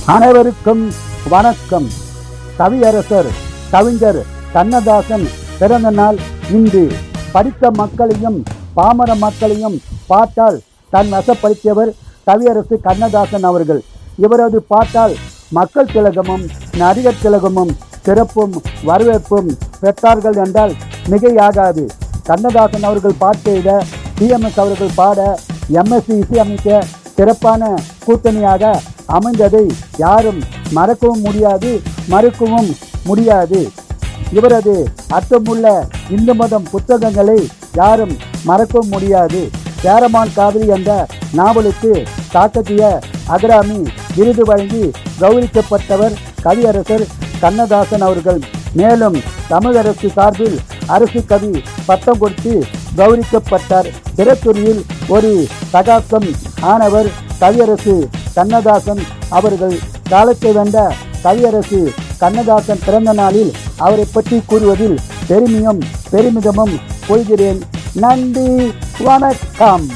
அனைவருக்கும் வணக்கம். கவியரசர் கவிஞர் கண்ணதாசன் பிறந்த நாள் இன்று. படித்த மக்களையும் பாமர மக்களையும் பாட்டால் தன் வசப்படுத்தியவர் கவியரசு கண்ணதாசன் அவர்கள். இவரது பாட்டால் மக்கள் திலகமும் நடிகர் திலகமும் சிறப்பும் வரவேற்பும் பெற்றார்கள் என்றால் மிகையாகாது. கண்ணதாசன் அவர்கள் பாட்டெழுத, டிஎம்எஸ் அவர்கள் பாட, எம்எஸ்சி இசையமைக்க சிறப்பான கூட்டணியாக அமைந்ததை யாரும் மறக்கவும் முடியாது, மறுக்கவும் முடியாது. இவரது அர்த்தமுள்ள இந்து மதம் புத்தகங்களை யாரும் மறக்கவும் முடியாது. சேரமான் காவிரி என்ற நாவலுக்கு காக்கத்திய அகராமி விருது வழங்கி கௌரவிக்கப்பட்டவர் கவியரசர் கண்ணதாசன் அவர்கள். மேலும் தமிழரசு சார்பில் அரசு கவி பட்டம் கொடுத்து கௌரவிக்கப்பட்டார். திரைத்துறையில் ஒரு சகாப்தம் ஆனவர் கவியரசு கண்ணதாசன் அவர்கள். காலத்தை வென்ற கவியரசு கண்ணதாசன் பிறந்த நாளில் அவரை பற்றி கூறுவதில் பெருமிதமும் கொள்கிறேன். நன்றி, வணக்கம்.